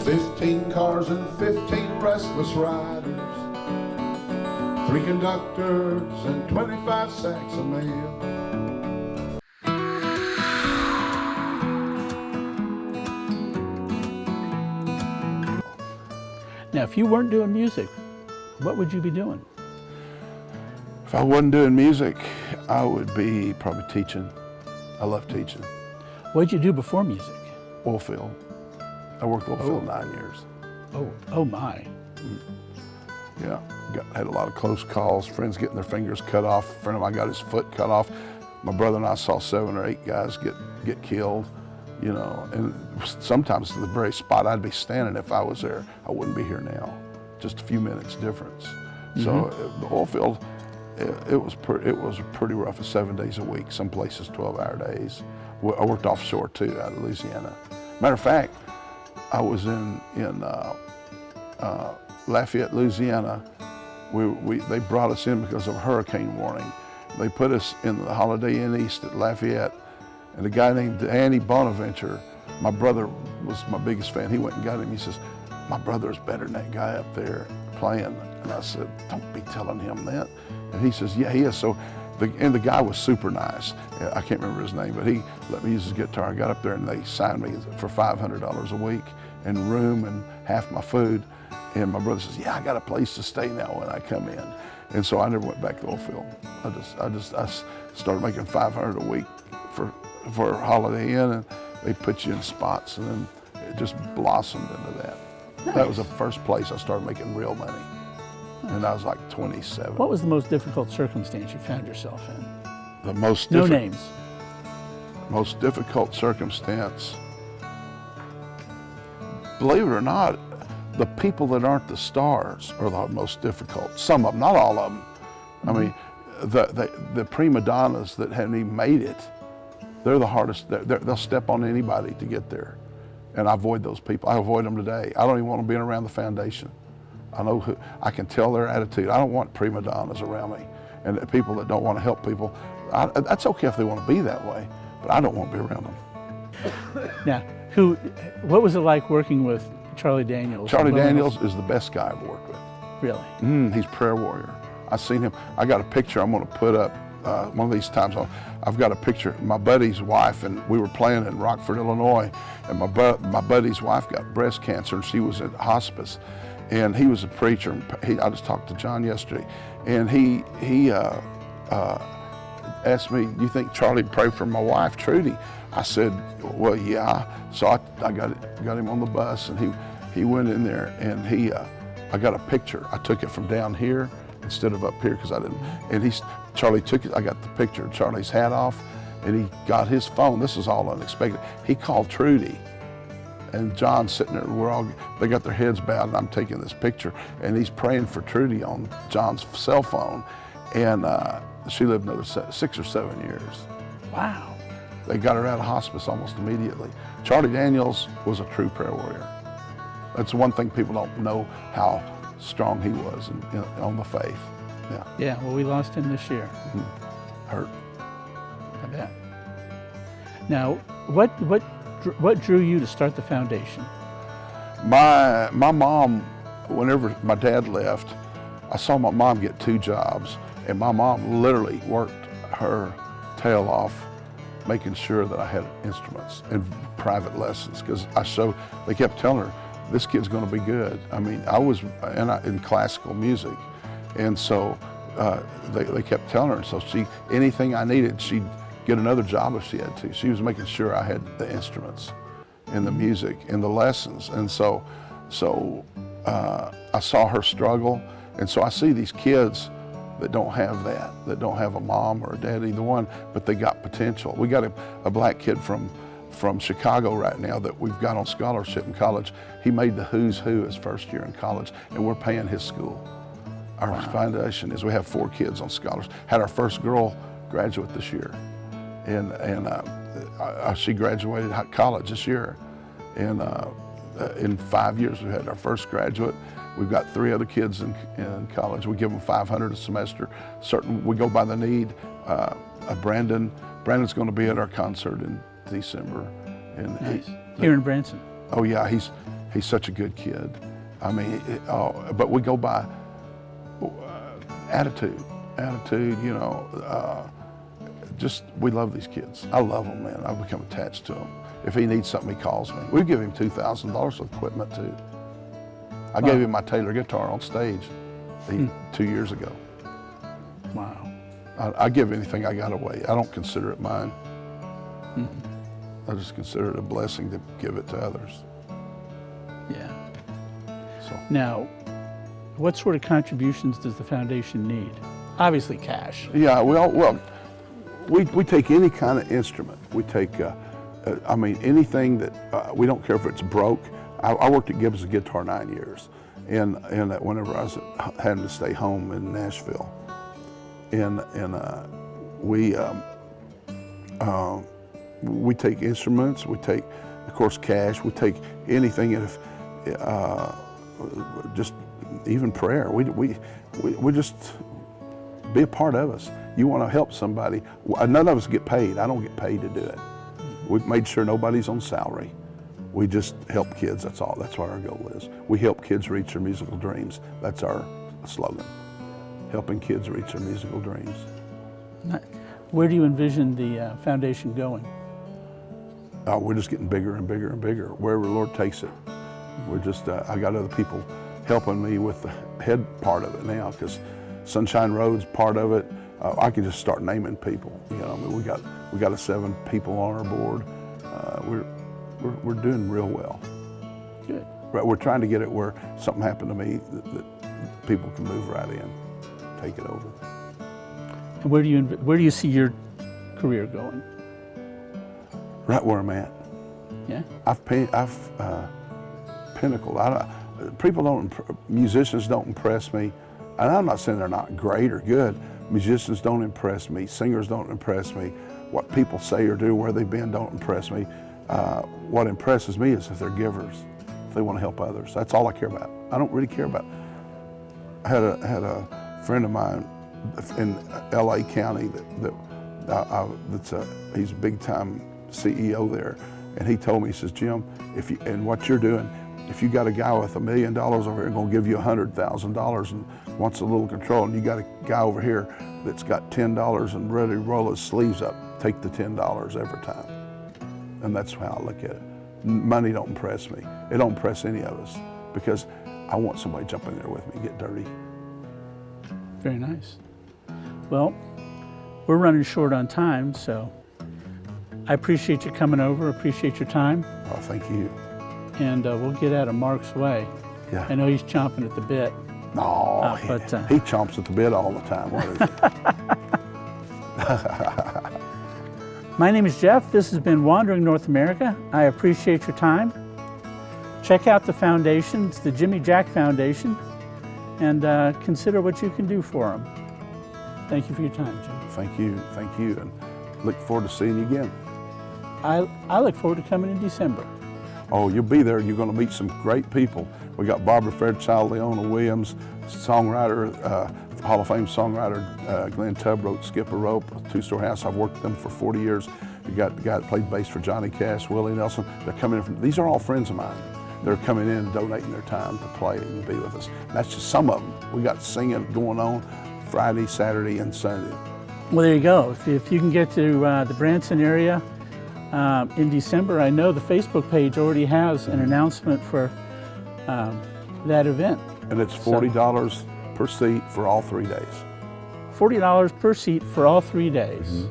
15 cars and 15 restless riders, 3 conductors and 25 sacks of mail. Now, if you weren't doing music, what would you be doing? If I wasn't doing music, I would be probably teaching. I love teaching. What did you do before music? Oil field. I worked oil field 9 years. Oh my. Yeah, had a lot of close calls, friends getting their fingers cut off. A friend of mine got his foot cut off. My brother and I saw 7 or 8 guys get killed, you know, and sometimes the very spot I'd be standing, if I was there, I wouldn't be here now. Just a few minutes difference. So the oil field, it was pretty rough. 7 days a week, some places 12-hour days. I worked offshore too, out of Louisiana. Matter of fact, I was in Lafayette, Louisiana. They brought us in because of a hurricane warning. They put us in the Holiday Inn East at Lafayette, and a guy named Danny Bonaventure, my brother was my biggest fan. He went and got him. He says, "My brother's better than that guy up there playing." And I said, "Don't be telling him that." And he says, "Yeah, he is." So, the guy was super nice. I can't remember his name, but he let me use his guitar. I got up there and they signed me for $500 a week and room and half my food. And my brother says, "Yeah, I got a place to stay now when I come in." And so I never went back to the oil field. I started making $500 a week for Holiday Inn, and they put you in spots, and then it just blossomed into that. Nice. That was the first place I started making real money. And I was like 27. What was the most difficult circumstance you found yourself in? The most No names. most difficult circumstance, believe it or not, the people that aren't the stars are the most difficult. Some of them, not all of them. I mean, the prima donnas that haven't even made it, they're the hardest. They'll step on anybody to get there. And I avoid those people. I avoid them today. I don't even want them being around the foundation. I can tell their attitude. I don't want prima donnas around me and people that don't want to help people. That's okay if they want to be that way, but I don't want to be around them. Now, what was it like working with Charlie Daniels? Charlie Daniels is the best guy I've worked with. Really? He's a prayer warrior. I've seen him. I got a picture I'm going to put up one of these times. I've got a picture. My buddy's wife, and we were playing in Rockford, Illinois, and my buddy's wife got breast cancer, and she was at hospice. And he was a preacher. I just talked to John yesterday, and he asked me, "You think Charlie would pray for my wife, Trudy?" I said, "Well, yeah." So I got him on the bus, and he went in there, and I got a picture. I took it from down here instead of up here because I didn't. And Charlie took it. I got the picture of Charlie's hat off, and he got his phone. This was all unexpected. He called Trudy. And John's sitting there, they got their heads bowed, and I'm taking this picture, and he's praying for Trudy on John's cell phone. And she lived another 6 or 7 years. Wow. They got her out of hospice almost immediately. Charlie Daniels was a true prayer warrior. That's one thing people don't know, how strong he was on the faith. Yeah. Yeah, well, we lost him this year. Hurt. I bet. Now, what drew you to start the foundation? My mom, whenever my dad left, I saw my mom get 2 jobs, and my mom literally worked her tail off making sure that I had instruments and private lessons, because they kept telling her, "This kid's going to be good." I mean, I was in classical music, and so they kept telling her, so anything I needed, she'd get another job if she had to. She was making sure I had the instruments and the music and the lessons. And so I saw her struggle. And so I see these kids that don't have that don't have a mom or a dad, either one, but they got potential. We got a black kid from Chicago right now that we've got on scholarship in college. He made the who's who his first year in college, and we're paying his school. Our foundation is we have 4 kids on scholarship. Had our first girl graduate this year. And she graduated college this year. And in 5 years, we had our first graduate. We've got 3 other kids in college. We give them $500 a semester. We go by the need. Brandon's going to be at our concert in December. And nice. Here in Branson. Oh yeah, He's such a good kid. I mean, but we go by attitude, you know, just, we love these kids. I love them, man. I've become attached to them. If he needs something, he calls me. We give him $2,000 of equipment too. I gave him my Taylor guitar on stage 2 years ago. Wow. I give anything I got away. I don't consider it mine. I just consider it a blessing to give it to others. Yeah. So. Now, what sort of contributions does the foundation need? Obviously cash. Yeah, well, we take any kind of instrument. We take, I mean, anything that, we don't care if it's broke. I worked at Gibson Guitar 9 years, and whenever I was having to stay home in Nashville, and we take instruments, we take, of course, cash, we take anything, and just even prayer. We just be a part of us. You want to help somebody. None of us get paid. I don't get paid to do it. We've made sure nobody's on salary. We just help kids, that's all. That's what our goal is. We help kids reach their musical dreams. That's our slogan, helping kids reach their musical dreams. Where do you envision the foundation going? We're just getting bigger and bigger and bigger, wherever the Lord takes it. We're just, I got other people helping me with the head part of it now, because Sunshine Road's part of it. I can just start naming people. You know, I mean, we got 7 people on our board. We're doing real well. Good. Right, we're trying to get it where something happened to me that people can move right in, take it over. And where do you see your career going? Right where I'm at. Yeah. I've pinnacled. Musicians don't impress me, and I'm not saying they're not great or good. Musicians don't impress me. Singers don't impress me. What people say or do, where they've been, don't impress me. What impresses me is if they're givers, if they want to help others. That's all I care about. I don't really care about. I had a friend of mine in L.A. County he's a big time CEO there, and he told me, he says, Jim, and what you're doing, if you got a guy with $1 million over here going to give you $100,000 and wants a little control, and you got a guy over here that's got $10 and ready to roll his sleeves up, take the $10 every time. And that's how I look at it. Money don't impress me. It don't impress any of us, because I want somebody jumping there with me and get dirty. Very nice. Well, we're running short on time, so I appreciate you coming over, appreciate your time. Oh, thank you. And we'll get out of Mark's way. Yeah. I know he's chomping at the bit. No, but, he chomps at the bit all the time. What is it? My name is Jeff. This has been Wandering North America. I appreciate your time. Check out the foundation. It's the Jimmy Jack Foundation, and consider what you can do for them. Thank you for your time, Jim. Thank you, and look forward to seeing you again. I look forward to coming in December. Oh, you'll be there. You're going to meet some great people. We got Barbara Fairchild, Leona Williams, songwriter, Hall of Fame songwriter Glenn Tubb wrote Skip a Rope, Two-Store House. I've worked with them for 40 years. You got the guy that played bass for Johnny Cash, Willie Nelson. They're coming in from, these are all friends of mine. They're coming in and donating their time to play and be with us. And that's just some of them. We got singing going on Friday, Saturday, and Sunday. Well, there you go. If you can get to the Branson area in December, I know the Facebook page already has an announcement for that event. And it's $40 per seat for all 3 days. $40 per seat for all 3 days.